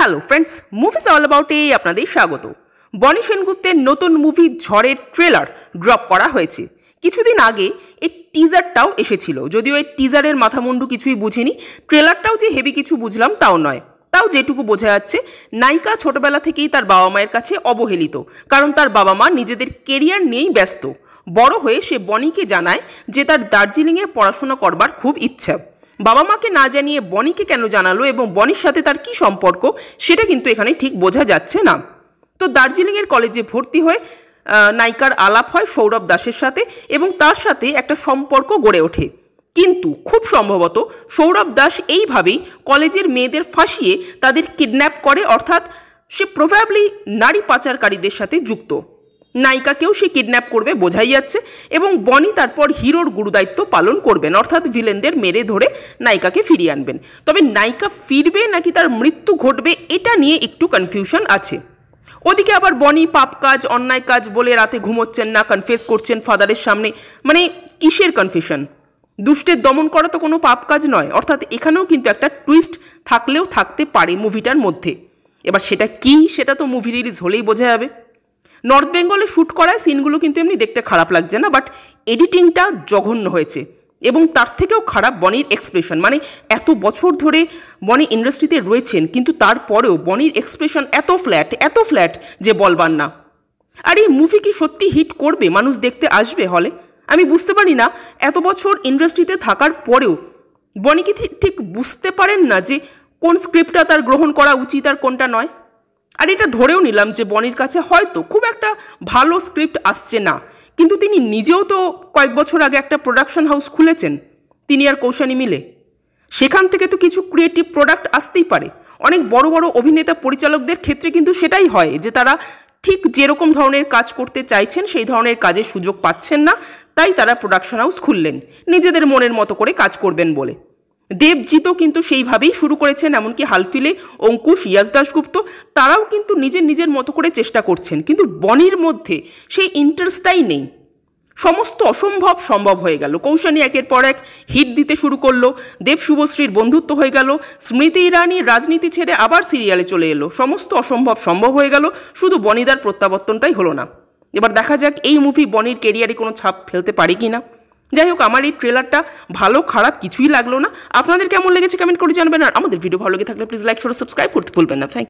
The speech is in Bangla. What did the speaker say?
হ্যালো ফ্রেন্ডস, মুভিজ অল অ্যাবাউটে আপনাদের স্বাগত। বনি সেনগুপ্তের নতুন মুভি ঝড়ের ট্রেলার ড্রপ করা হয়েছে। কিছুদিন আগে এই টিজারটাও এসেছিল, যদিও এই টিজারের মাথামুন্ডু কিছুই বুঝিনি। ট্রেলারটাও যে হেভি কিছু বুঝলাম তাও নয়। তাও যেটুকু বোঝা যাচ্ছে, নায়িকা ছোটবেলা থেকেই তার বাবা মায়ের কাছে অবহেলিত, কারণ তার বাবা মা নিজেদের কেরিয়ার নিয়েই ব্যস্ত। বড় হয়ে সে বনিকে জানায় যে তার দার্জিলিংয়ে পড়াশোনা করবার খুব ইচ্ছা। বাবা মাকে না জানিয়ে বনিকে কেন জানালো এবং বনির সাথে তার কি সম্পর্ক সেটা কিন্তু এখানে ঠিক বোঝা যাচ্ছে না। তো দার্জিলিংয়ের কলেজে ভর্তি হয়ে নায়িকার আলাপ হয় সৌরভ দাসের সাথে এবং তার সাথে একটা সম্পর্ক গড়ে ওঠে। কিন্তু খুব সম্ভবত সৌরভ দাস এইভাবেই কলেজের মেয়েদের ফাঁসিয়ে তাদের কিডন্যাপ করে, অর্থাৎ সে প্রবাবলি নারী পাচারকারীদের সাথে যুক্ত। নায়িকাকেও সে কিডন্যাপ করবে বোঝাই যাচ্ছে এবং বনি তারপর হিরোর গুরুদায়িত্ব পালন করবেন, অর্থাৎ ভিলেনদের মেরে ধরে নায়িকাকে ফিরিয়ে আনবেন। তবে নায়িকা ফিরবে নাকি তার মৃত্যু ঘটবে এটা নিয়ে একটু কনফিউশন আছে। ওদিকে আবার বনি পাপ কাজ অন্যায় কাজ বলে রাতে ঘুমোচ্ছেন না, কনফেস করছেন ফাদারের সামনে। মানে কিসের কনফেশন? দুষ্টের দমন করা তো কোনো পাপ কাজ নয়, অর্থাৎ এখানেও কিন্তু একটা টুইস্ট থাকলেও থাকতে পারে মুভিটার মধ্যে। এবার সেটা কি, সেটা তো মুভি রিলিজ হলেই বোঝা যাবে। নর্থ বেঙ্গলে শ্যুট করায় সিনগুলো কিন্তু এমনি দেখতে খারাপ লাগছে না, বাট এডিটিংটা জঘন্য হয়েছে। এবং তার থেকেও খারাপ বনির এক্সপ্রেশন। মানে এত বছর ধরে বনি ইন্ডাস্ট্রিতে রয়েছেন, কিন্তু তারপরেও বনির এক্সপ্রেশন এত ফ্ল্যাট যে বলবার না। আর এই মুভি কি সত্যি হিট করবে? মানুষ দেখতে আসবে হলে? আমি বুঝতে পারি না, এত বছর ইন্ডাস্ট্রিতে থাকার পরেও বনি কি ঠিক বুঝতে পারেন না যে কোন স্ক্রিপ্টটা তার গ্রহণ করা উচিত আর কোনটা নয়। আর এটা ধরেও নিলাম যে বনির কাছে হয়তো খুব একটা ভালো স্ক্রিপ্ট আসছে না, কিন্তু তিনি নিজেও তো কয়েক বছর আগে একটা প্রোডাকশন হাউস খুলেছেন, তিনি আর কৌশানী মিলে। সেখান থেকে তো কিছু ক্রিয়েটিভ প্রোডাক্ট আসতেই পারে। অনেক বড় বড় অভিনেতা পরিচালকদের ক্ষেত্রে কিন্তু সেটাই হয়, যে তারা ঠিক যেরকম ধরনের কাজ করতে চাইছেন সেই ধরনের কাজের সুযোগ পাচ্ছেন না, তাই তারা প্রোডাকশন হাউস খুললেন নিজেদের মনের মতো করে কাজ করবেন বলে। দেবজিৎও কিন্তু সেইভাবেই শুরু করেছেন, এমনকি হালফিলে অঙ্কুশ, ইয়াশ দাশগুপ্ত তারাও কিন্তু নিজের মতো করে চেষ্টা করছেন, কিন্তু বনির মধ্যে সেই ইন্টারেস্টটাই নেই। সমস্ত অসম্ভব সম্ভব হয়ে গেল। কৌশানী একের পর এক হিট দিতে শুরু করলো, দেব শুভশ্রীর বন্ধুত্ব হয়ে গেল, স্মৃতি ইরানি রাজনীতি ছেড়ে আবার সিরিয়ালে চলে এলো। সমস্ত অসম্ভব সম্ভব হয়ে গেল, শুধু বনিদার প্রত্যাবর্তনটাই হলো না। এবার দেখা যাক এই মুভি বনির কেরিয়ারে কোনো ছাপ ফেলতে পারে কি না। যাই হোক, আমার এই ট্রেলারটা ভালো খারাপ কিছুই লাগলো না। আপনাদের কেমন লেগেছে কমেন্ট করে জানবেন। আর আমাদের ভিডিও ভালো লেগে থাকলে প্লিজ লাইক, শেয়ার, সাবস্ক্রাইব করতে ভুলবেন না। Thank you.